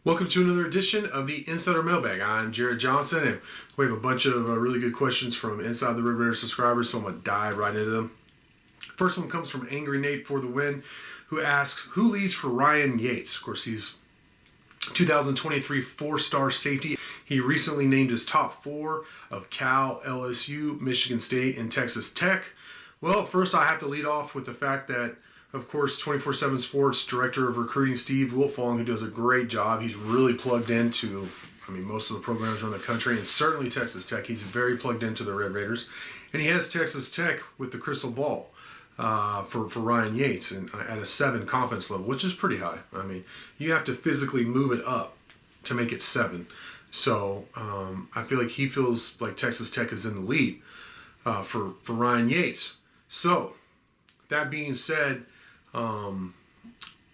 Welcome to another edition of the Insider Mailbag. I'm Jared Johnson, and we have a bunch of really good questions from Inside the Red Raider subscribers, so I'm going to dive right into them. First one comes from Angry Nate for the win, who asks, who leads for Ryan Yates? Of course, he's 2023 four-star safety. He recently named his top four of Cal, LSU, Michigan State, and Texas Tech. Well, first I have to lead off with the fact that, of course, 24/7 Sports Director of Recruiting Steve Wiltfong, who does a great job. He's really plugged into, most of the programs around the country, and certainly Texas Tech. He's very plugged into the Red Raiders. And he has Texas Tech with the crystal ball for Ryan Yates and at a 7 confidence level, which is pretty high. You have to physically move it up to make it 7. So I feel like he feels like Texas Tech is in the lead for Ryan Yates. So that being said,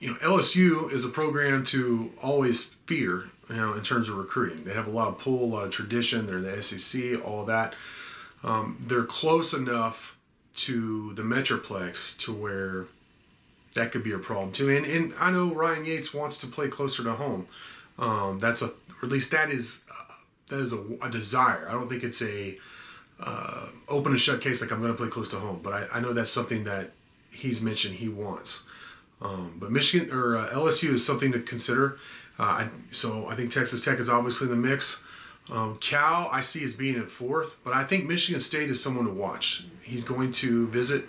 LSU is a program to always fear, in terms of recruiting. They have a lot of pull, a lot of tradition. They're in the SEC, all that. They're close enough to the Metroplex to where that could be a problem too. And I know Ryan Yates wants to play closer to home. Or at least that is a desire. I don't think it's a open and shut case like I'm going to play close to home. But I know that's something that he's mentioned he wants. But Michigan or LSU is something to consider. So I think Texas Tech is obviously in the mix. Cal I see as being in 4th, but I think Michigan State is someone to watch. He's going to visit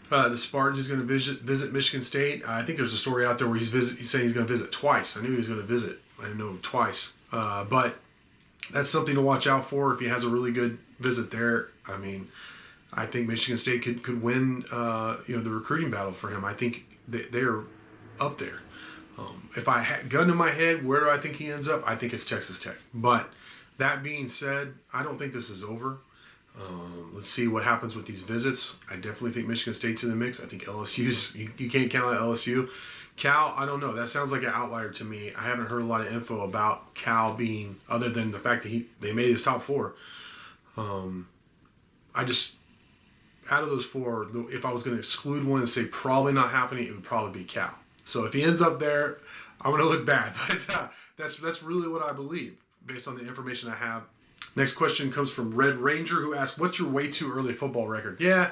the Spartans. He's going to visit Michigan State. I think there's a story out there where he's saying he's going to visit twice. I knew he was going to visit. I didn't know twice. But that's something to watch out for if he has a really good visit there. I think Michigan State could win the recruiting battle for him. I think they're up there. If I had gun to my head, where do I think he ends up? I think it's Texas Tech. But that being said, I don't think this is over. Let's see what happens with these visits. I definitely think Michigan State's in the mix. I think LSU's, you can't count out LSU. Cal, I don't know. That sounds like an outlier to me. I haven't heard a lot of info about Cal being, other than the fact that they made his top 4. Out of those 4, if I was going to exclude one and say probably not happening, it would probably be Cal. So if he ends up there, I'm going to look bad. But that's really what I believe based on the information I have. Next question comes from Red Ranger, who asks, what's your way too early football record? Yeah,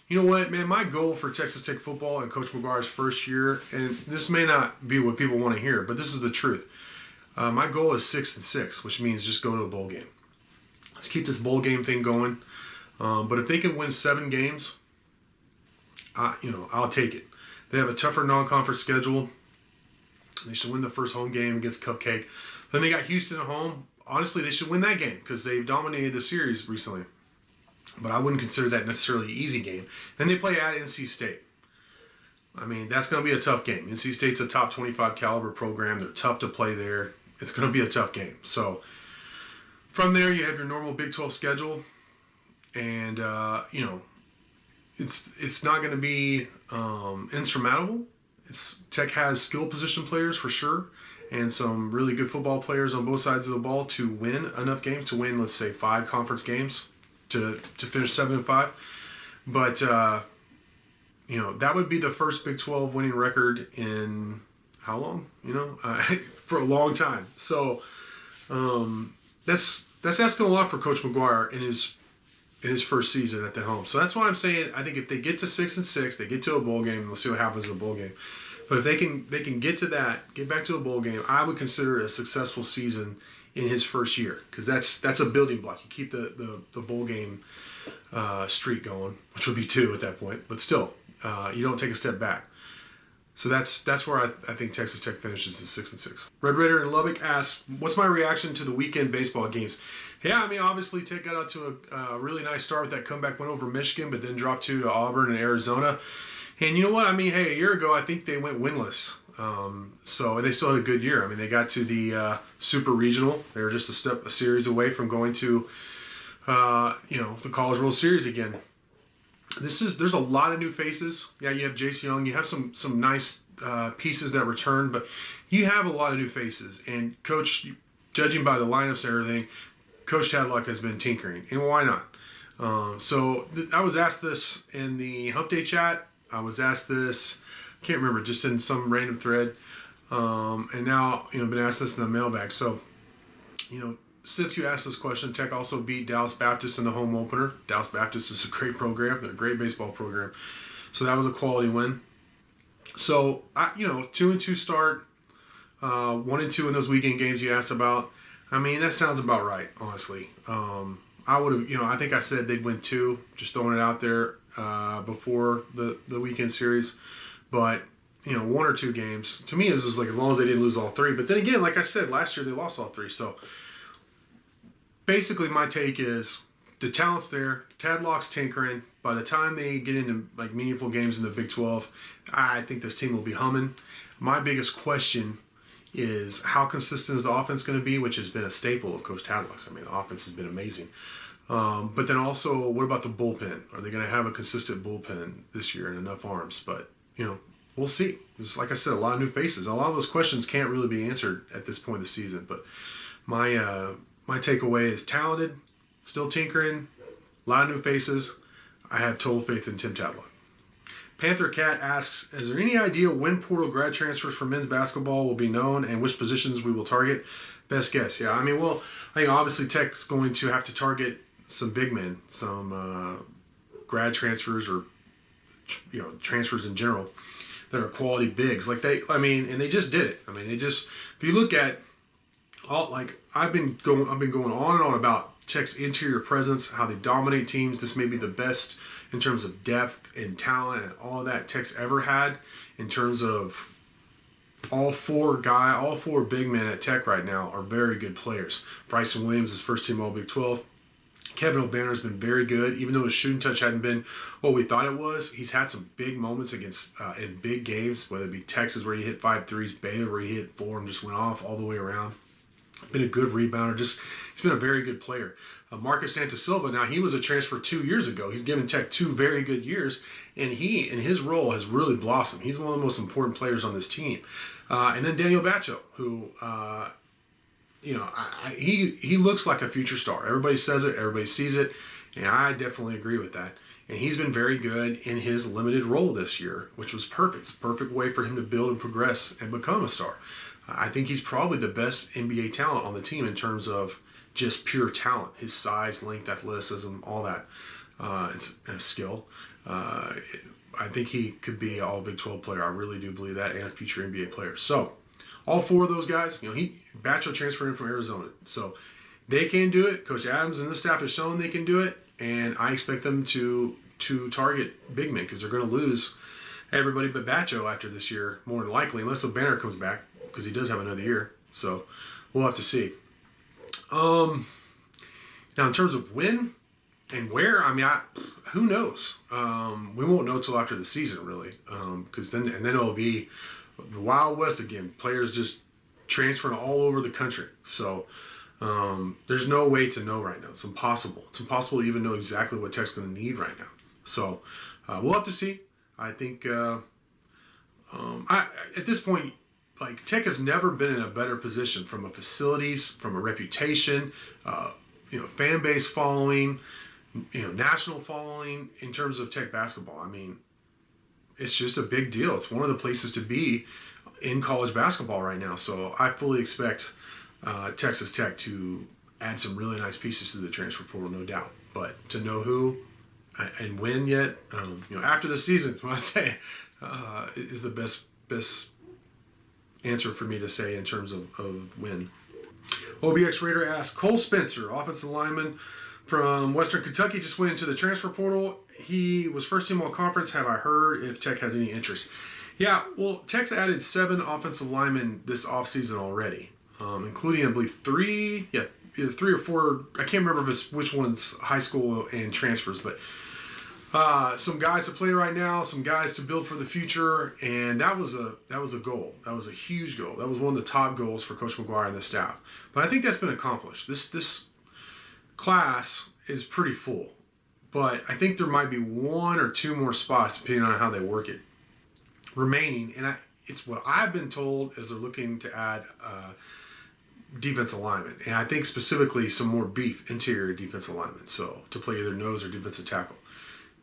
you know what, man? My goal for Texas Tech football in Coach McGuire's first year, and this may not be what people want to hear, but this is the truth. My goal is 6-6, which means just go to a bowl game. Let's keep this bowl game thing going. But if they can win 7 games, I'll take it. They have a tougher non-conference schedule. They should win the first home game against Cupcake. Then they got Houston at home. Honestly, they should win that game because they've dominated the series recently. But I wouldn't consider that necessarily an easy game. Then they play at NC State. That's going to be a tough game. NC State's a top 25 caliber program. They're tough to play there. It's going to be a tough game. So from there, you have your normal Big 12 schedule. And, it's not going to be insurmountable. Tech has skill position players for sure, and some really good football players on both sides of the ball to win enough games to win, let's say, 5 conference games to finish 7-5. But that would be the first Big 12 winning record in how long? For a long time. So that's asking a lot for Coach McGuire in his first season at the home. So that's why I'm saying I think if they get to 6-6, they get to a bowl game, we'll see what happens in the bowl game. But if they can get to that, get back to a bowl game, I would consider it a successful season in his first year, because that's a building block. You keep the bowl game streak going, which would be 2 at that point, but still, you don't take a step back. So that's where I think Texas Tech finishes at 6-6. Red Raider in Lubbock asks, what's my reaction to the weekend baseball games? Yeah, obviously Tech got out to a really nice start with that comeback win over Michigan, but then dropped 2 to Auburn and Arizona. And you know what? Hey, a year ago, I think they went winless. So they still had a good year. They got to the Super Regional. They were just a series away from going to, the College World Series again. There's a lot of new faces. Yeah, you have Jace Young. You have some nice pieces that return, but you have a lot of new faces. And Coach, judging by the lineups and everything, Coach Tadlock has been tinkering, and why not? I was asked this in the Hump Day chat. I was asked this, I can't remember, just in some random thread. And now, been asked this in the mailbag. So, since you asked this question, Tech also beat Dallas Baptist in the home opener. Dallas Baptist is a great program. They're a great baseball program. So that was a quality win. So, 2-2 start, 1-2 in those weekend games you asked about. I mean, that sounds about right, honestly. I would have, I think I said they'd win 2, just throwing it out there before the weekend series. But, 1 or 2 games, to me, it was just like as long as they didn't lose all 3. But then again, like I said, last year they lost all 3. So basically my take is the talent's there. Tadlock's tinkering. By the time they get into like meaningful games in the Big 12, I think this team will be humming. My biggest question is how consistent is the offense going to be, which has been a staple of Coach Tadlock's. I mean, the offense has been amazing. But then also, what about the bullpen? Are they going to have a consistent bullpen this year and enough arms? But, we'll see. Just like I said, a lot of new faces. A lot of those questions can't really be answered at this point in the season. But my takeaway is talented, still tinkering, a lot of new faces. I have total faith in Tim Tadlock. Panther Cat asks, is there any idea when portal grad transfers for men's basketball will be known and which positions we will target? Best guess, yeah. I mean, well, I think obviously Tech's going to have to target some big men, some grad transfers or, transfers in general that are quality bigs. And they just did it. I mean, if you look at I've been going on and on about Tech's interior presence, how they dominate teams. This may be the best in terms of depth and talent and all that Tech's ever had in terms of all four big men at Tech right now are very good players. Bryson Williams is first team All Big 12. Kevin O'Banner's been very good, even though his shooting touch hadn't been what we thought it was. He's had some big moments against in big games, whether it be Texas where he hit 5 threes, Baylor where he hit 4 and just went off all the way around. Been a good rebounder. He's been a very good player. Marcus Santasilva, now he was a transfer 2 years ago. He's given Tech 2 very good years, and he, in his role, has really blossomed. He's one of the most important players on this team. And then Daniel Batcho, who, he looks like a future star. Everybody says it, everybody sees it, and I definitely agree with that. And he's been very good in his limited role this year, which was perfect. Perfect way for him to build and progress and become a star. I think he's probably the best NBA talent on the team in terms of just pure talent. His size, length, athleticism, all that. It's a skill. I think he could be an all Big 12 player. I really do believe that, and a future NBA player. So, all 4 of those guys, Batcho transferred in from Arizona. So, they can do it. Coach Adams and the staff has shown they can do it, and I expect them to target big men because they're going to lose everybody but Batcho after this year, more than likely, unless O'Banner comes back, because he does have another year. So we'll have to see. Now, in terms of when and where, who knows? We won't know till after the season, really, because then it'll be the Wild West again. Players just transferring all over the country. So there's no way to know right now. It's impossible. It's impossible to even know exactly what Tech's going to need right now. So we'll have to see. I think at this point, Tech has never been in a better position from a facilities, from a reputation, fan base following, national following in terms of Tech basketball. I mean, it's just a big deal. It's one of the places to be in college basketball right now. So I fully expect Texas Tech to add some really nice pieces to the transfer portal, no doubt. But to know who and when yet, after the season, when I say is the best answer for me to say in terms of when. OBX Raider asks, Cole Spencer, offensive lineman from Western Kentucky, just went into the transfer portal. He was first team all conference. Have I heard if Tech has any interest? Yeah, well, Tech's added 7 offensive linemen this offseason already, including, I believe, 3 or 4. I can't remember which one's high school and transfers, but some guys to play right now, some guys to build for the future, and that was a goal. That was a huge goal. That was one of the top goals for Coach McGuire and the staff. But I think that's been accomplished. This class is pretty full, but I think there might be 1 or 2 more spots depending on how they work it remaining. And it's what I've been told is they're looking to add defensive linemen, and I think specifically some more beef interior defensive linemen, so to play either nose or defensive tackle.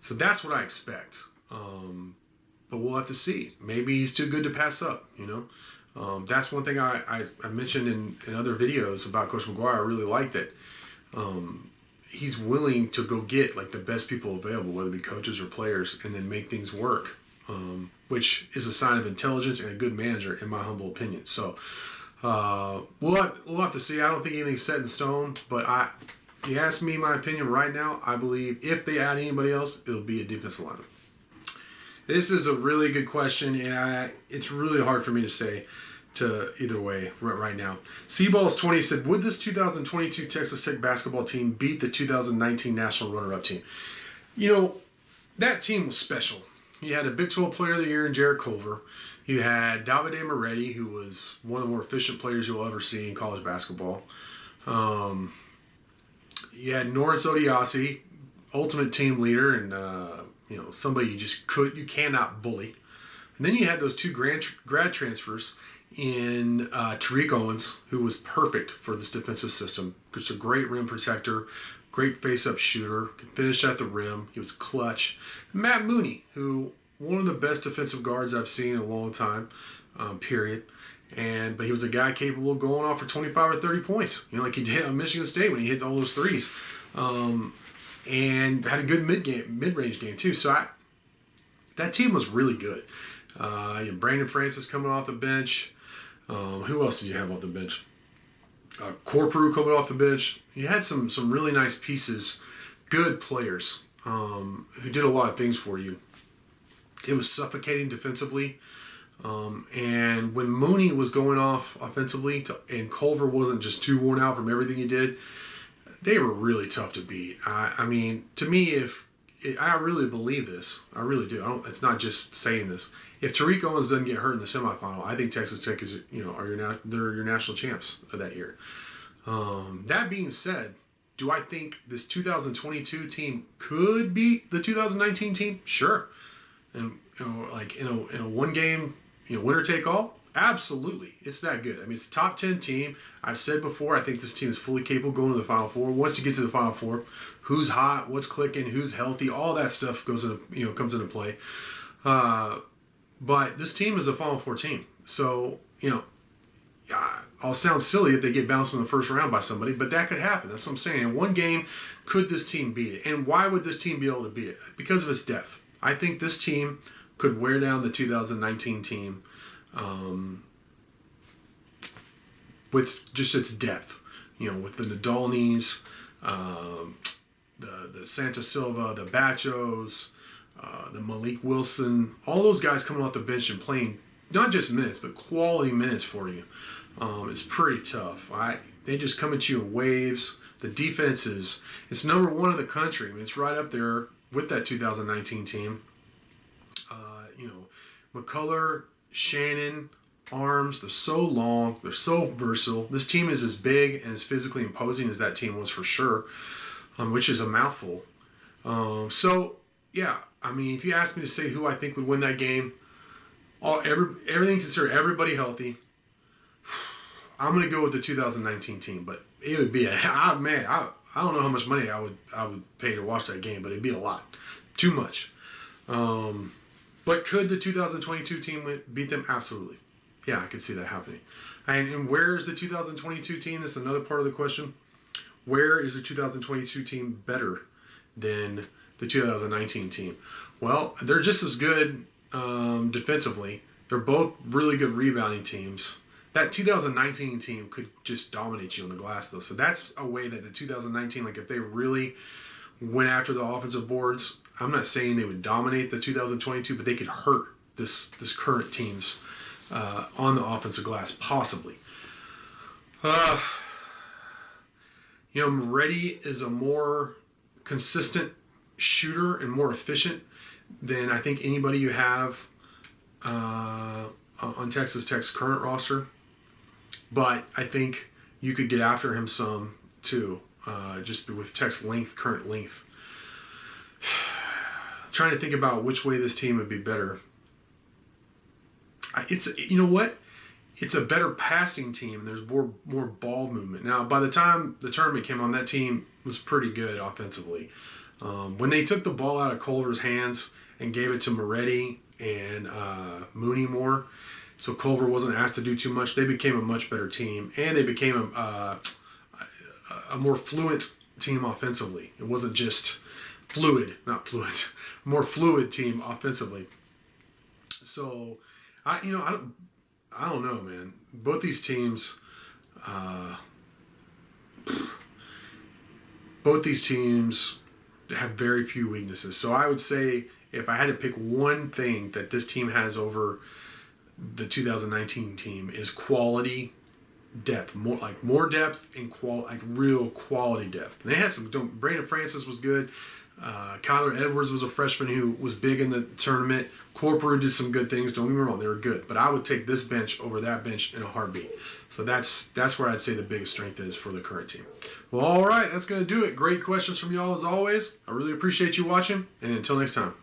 So that's what I expect. But we'll have to see. Maybe he's too good to pass up, That's one thing I mentioned in other videos about Coach McGuire. I really like that. He's willing to go get like the best people available, whether it be coaches or players, and then make things work, which is a sign of intelligence and a good manager, in my humble opinion. So we'll have to see. I don't think anything's set in stone, but you ask me my opinion right now, I believe if they add anybody else, it'll be a defensive lineman. This is a really good question, and it's really hard for me to say to either way right now. Seaballs 20 said, would this 2022 Texas Tech basketball team beat the 2019 national runner-up team? You know, that team was special. You had a Big 12 Player of the Year in Jared Culver. You had Davide Moretti, who was one of the more efficient players you'll ever see in college basketball. You had Norris Odiasi, ultimate team leader, and somebody you cannot bully. And then you had those two grad transfers in Tariq Owens, who was perfect for this defensive system. Just a great rim protector, great face-up shooter, could finish at the rim. He was clutch. Matt Mooney, who one of the best defensive guards I've seen in a long time, period. But he was a guy capable of going off for 25 or 30 points, like he did on Michigan State when he hit all those threes. And had a good mid-range game too. So that team was really good. You had Brandon Francis coming off the bench. Who else did you have off the bench? Corprew coming off the bench. You had some really nice pieces, good players who did a lot of things for you. It was suffocating defensively. And when Mooney was going off offensively and Culver wasn't just too worn out from everything he did, they were really tough to beat. I mean, to me, I really believe this. I really do. It's not just saying this. If Tariq Owens doesn't get hurt in the semifinal, I think Texas Tech is, they're your national champs of that year. That being said, do I think this 2022 team could beat the 2019 team? Sure. And like in a one game, winner take all. Absolutely. It's that good. I mean, it's a top 10 team. I've said before, I think this team is fully capable of going to the Final Four. Once you get to the Final Four, who's hot, what's clicking, who's healthy, all that stuff comes into play. But this team is a Final Four team. So, I'll sound silly if they get bounced in the first round by somebody, but that could happen. That's what I'm saying. In one game, could this team beat it? And why would this team be able to beat it? Because of its depth. I think this team could wear down the 2019 team with just its depth, with the Nadolnys, the Santa Silva, the Bachos, the Malik Wilson, all those guys coming off the bench and playing not just minutes, but quality minutes for you. It's pretty tough. They just come at you in waves. The defense it's number one in the country. I mean, it's right up there with that 2019 team. McCullough, Shannon, Arms, they're so long, they're so versatile. This team is as big and as physically imposing as that team was for sure, which is a mouthful. Yeah, I mean, if you ask me to say who I think would win that game, everything considered, everybody healthy, I'm going to go with the 2019 team, but it would be I don't know how much money I would pay to watch that game, but it'd be a lot. Too much. But could the 2022 team beat them? Absolutely. Yeah, I could see that happening. And where is the 2022 team? That's another part of the question. Where is the 2022 team better than the 2019 team? Well, they're just as good defensively. They're both really good rebounding teams. That 2019 team could just dominate you on the glass, though. So that's a way that the 2019, like if they really went after the offensive boards, I'm not saying they would dominate the 2022, but they could hurt this current team's on the offensive glass, possibly. Moretti is a more consistent shooter and more efficient than I think anybody you have on Texas Tech's current roster. But I think you could get after him some too, just with Tech's current length. Trying to think about which way this team would be better. It's a better passing team. There's more ball movement. Now, by the time the tournament came on, that team was pretty good offensively. When they took the ball out of Culver's hands and gave it to Moretti and Mooney more, so Culver wasn't asked to do too much. They became a much better team, and they became a more fluent team offensively. It wasn't just more fluid team offensively. So, I don't know, man. Both these teams, have very few weaknesses. So I would say if I had to pick one thing that this team has over the 2019 team is quality depth, more depth and real quality depth. And they had some. Brandon Francis was good. Kyler Edwards was a freshman who was big in the tournament. Corporal did some good things. Don't get me wrong, they were good. But I would take this bench over that bench in a heartbeat. So that's where I'd say the biggest strength is for the current team. Well, all right, that's going to do it. Great questions from y'all as always. I really appreciate you watching. And until next time.